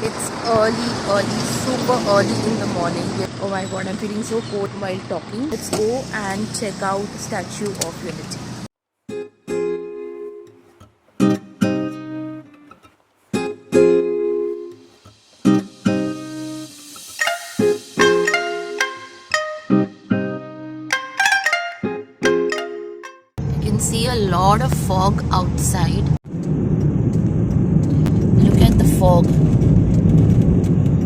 It's early, super early in the morning. Oh my god, I'm feeling so cold while talking. Let's go and check out the Statue of Unity. You can see a lot of fog outside. Look at the fog.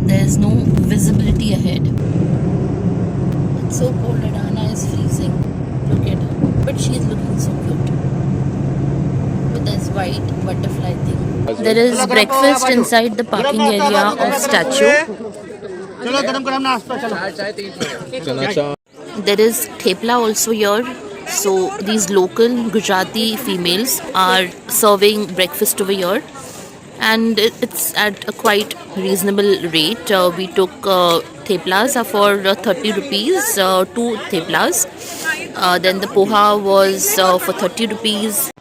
There's no visibility ahead. It's so cold and Anna is freezing. Look at her. But she's looking so cute. With this white butterfly thing. There is breakfast inside the parking area of statue. There is thepla also here. So these local Gujarati females are serving breakfast over here. And it's at a quite reasonable rate. We took theplas are for 30 rupees, 2 theplas. Then the poha was for 30 rupees.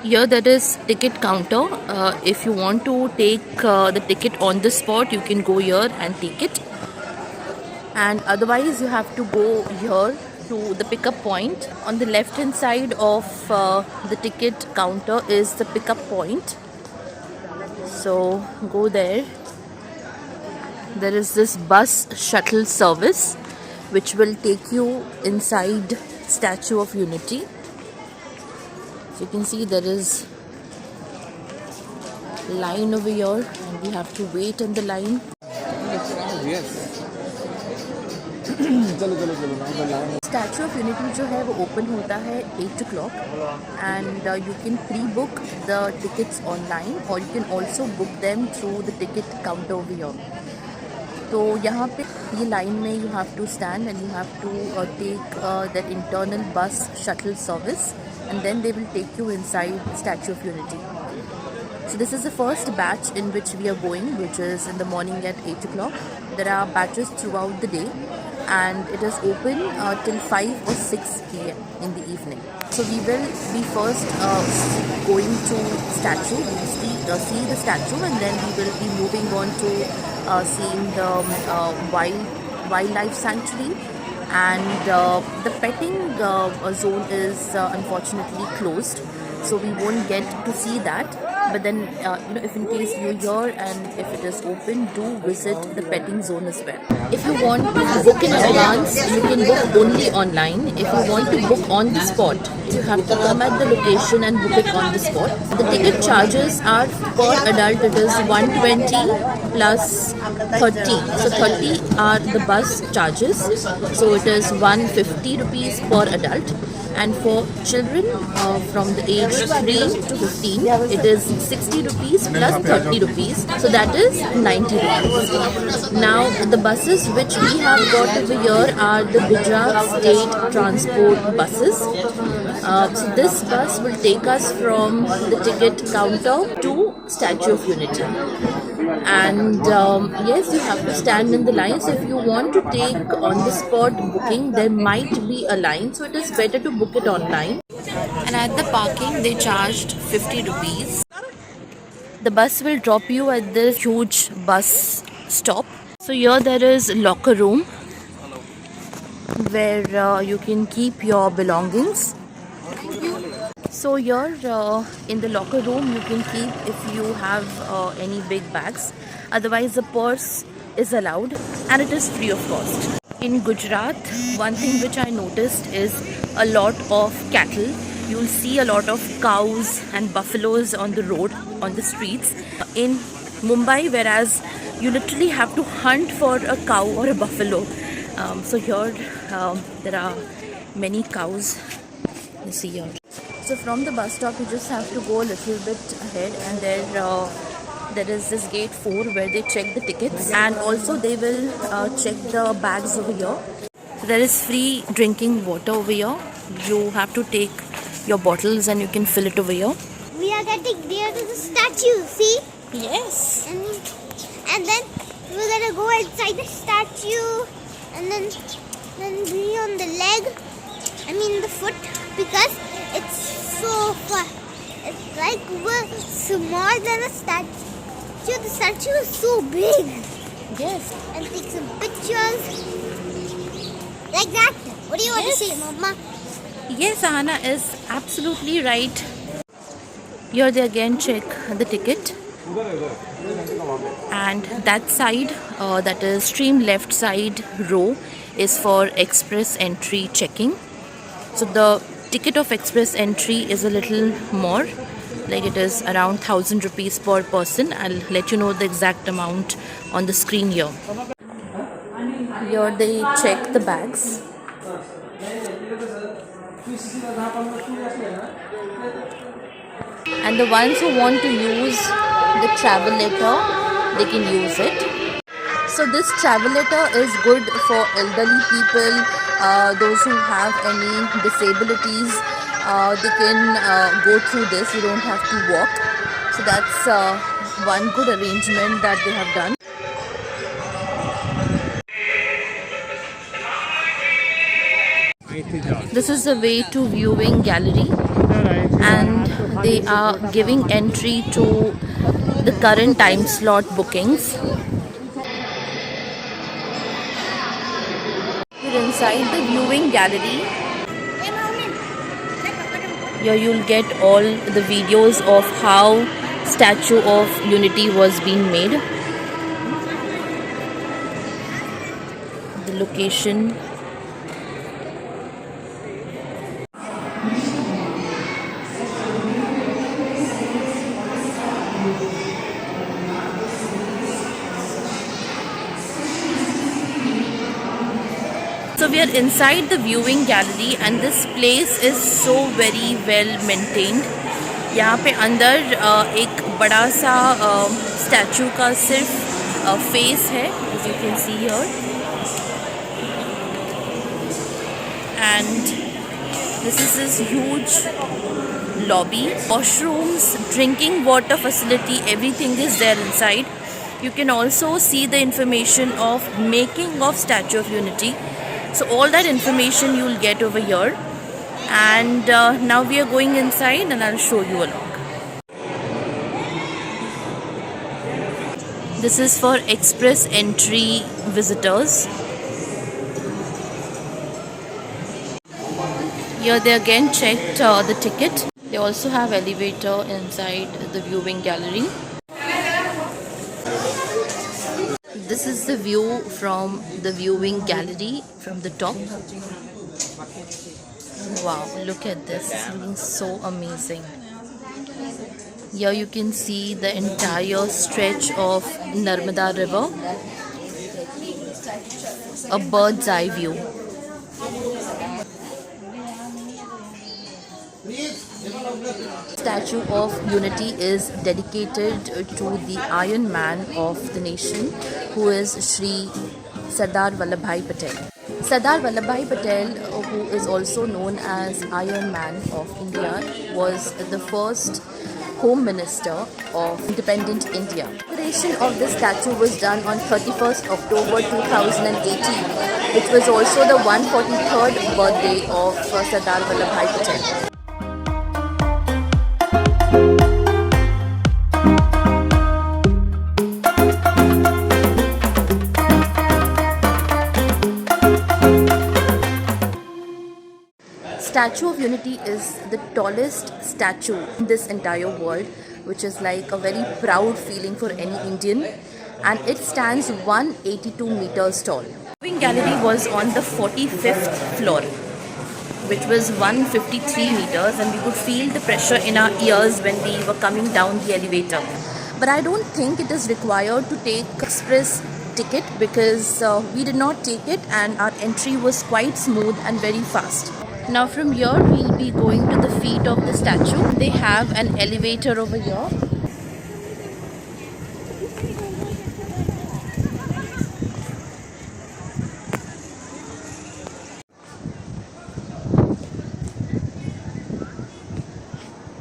Here there is ticket counter. If you want to take the ticket on the spot, you can go here and take it. And otherwise you have to go here to the pickup point. On the left hand side of the ticket counter is the pickup point. So go there. There is this bus shuttle service which will take you inside Statue of Unity. So you can see there is line over here and we have to wait in the line. Statue of Unity जो है वो open होता है 8 o'clock and you can pre-book the tickets online or you can also book them through the ticket counter over here. तो यहाँ पे ये line में you have to stand and you have to take that internal bus shuttle service and then they will take you inside Statue of Unity. So this is the first batch in which we are going, which is in the morning at 8 o'clock. There are batches throughout the day and it is open till 5 or 6 p.m. in the evening. So we will be first going to statue. We will see the statue and then we will be moving on to seeing the wildlife sanctuary. And the petting zone is unfortunately closed, so we won't get to see that. But then if in case you're here and if it is open, do visit the petting zone as well. If you want to book in advance, you can book only online. If you want to book on the spot, you have to come at the location and book it on the spot. The ticket charges are per adult, it is 120 plus 30. So 30 are the bus charges. So it is 150 rupees per adult. And for children from the age 3 to 15, it is 60 rupees plus 30 rupees. So that is 90 rupees. Now the buses which we have got over here are the Gujarat State Transport buses. So this bus will take us from the ticket counter to Statue of Unity. And yes, you have to stand in the line. So if you want to take on the spot booking, there might be a line, so it is better to book it online. And at the parking they charged 50 rupees. The bus will drop you at this huge bus stop. So here there is locker room where you can keep your belongings. So here in the locker room you can keep if you have any big bags. Otherwise the purse is allowed and it is free of cost. In Gujarat, one thing which I noticed is a lot of cattle. You'll see a lot of cows and buffaloes on the road, on the streets. In Mumbai, whereas you literally have to hunt for a cow or a buffalo. So here there are many cows. You see here. So from the bus stop you just have to go a little bit ahead and there is this gate 4 where they check the tickets and also they will check the bags over here. So there is free drinking water over here. You have to take your bottles and you can fill it over here. We are getting near to the statue, see? Yes. And then we're gonna go inside the statue and then be on the leg, the foot, because it's so far. It's like like we're smaller than a statue. The statue is so big. Yes. And take some pictures. Like that. What do you want to say, Mama? Yes, Ahana is absolutely right. Here they again check the ticket. And that side, that is stream left side row, is for express entry checking. So the ticket of express entry is a little more, like it is around 1000 rupees per person. I'll let you know the exact amount on the screen here. Here they check the bags. And the ones who want to use the travel letter, they can use it. So this travel letter is good for elderly people, those who have any disabilities. They can go through this. You don't have to walk. So that's one good arrangement that they have done. This is the way to viewing gallery, and they are giving entry to the current time slot bookings. We're inside the viewing gallery. Here you'll get all the videos of how Statue of Unity was being made. The location. So we are inside the viewing gallery and this place is so very well maintained. यहाँ पे अंदर एक बड़ा सा statue का सिर्फ face है, as you can see here, and this is this huge lobby, washrooms, drinking water facility, everything is there inside. You can also see the information of making of Statue of Unity. So all that information you will get over here. And now we are going inside and I'll show you along. This is for express entry visitors. Here they again checked the ticket. They also have elevator inside the viewing gallery. This is the view from the viewing gallery from the top. Wow, look at this. It's looking so amazing. Here you can see the entire stretch of Narmada River. A bird's eye view. Statue of Unity is dedicated to the Iron Man of the nation, who is Shri Sardar Vallabhbhai Patel. Sardar Vallabhbhai Patel, who is also known as Iron Man of India, was the first Home Minister of independent India. The inauguration of this statue was done on 31st October 2018, which was also the 143rd birthday of Sardar Vallabhbhai Patel. Statue of Unity is the tallest statue in this entire world, which is like a very proud feeling for any Indian, and it stands 182 meters tall. The viewing gallery was on the 45th floor, which was 153 meters, and we could feel the pressure in our ears when we were coming down the elevator. But I don't think it is required to take express ticket because we did not take it and our entry was quite smooth and very fast. Now from here we'll be going to the feet of the statue. They have an elevator over here.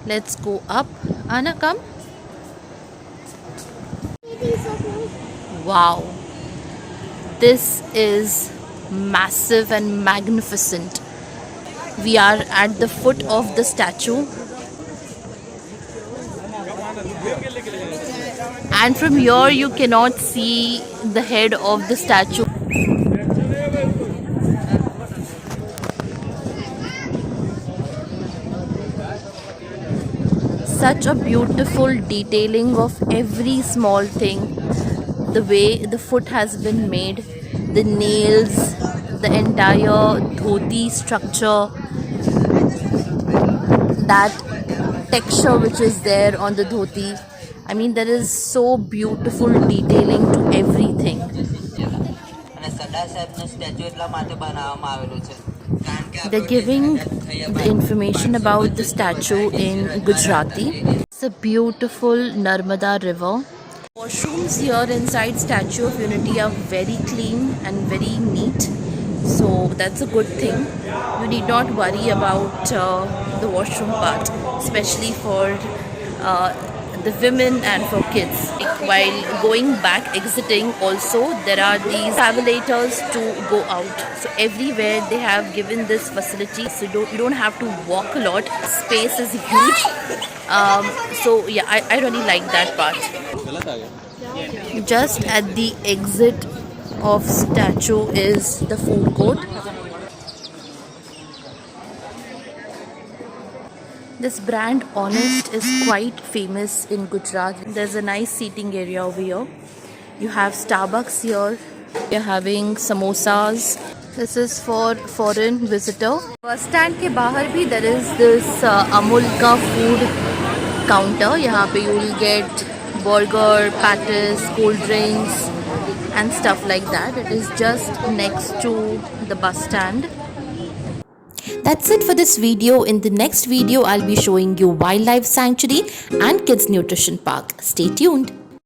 Let's go up. Anna, come. Wow. This is massive and magnificent. We are at the foot of the statue. And from here you cannot see the head of the statue. Such a beautiful detailing of every small thing, the way the foot has been made, the nails, the entire dhoti structure, that texture which is there on the dhoti. I mean, there is so beautiful detailing to everything. They're giving the information about the statue in Gujarati. It's a beautiful Narmada river. Washrooms here inside Statue of Unity are very clean and very neat, so that's a good thing. You need not worry about the washroom part, especially for the women and for kids. While going back, exiting, also there are these travelators to go out. So everywhere they have given this facility, so you don't have to walk a lot. Space is huge. So yeah, I really like that part. Just at the exit of statue is the food court. This brand Honest is quite famous in Gujarat. There's a nice seating area over here. You have Starbucks here. You're having samosas. This is for foreign visitor. Bus stand के बाहर भी there is this Amul का food counter. यहाँ पे you will get burger, patties, cold drinks and stuff like that. It is just next to the bus stand. That's it for this video. In the next video, I'll be showing you Wildlife Sanctuary and Kids Nutrition Park. Stay tuned.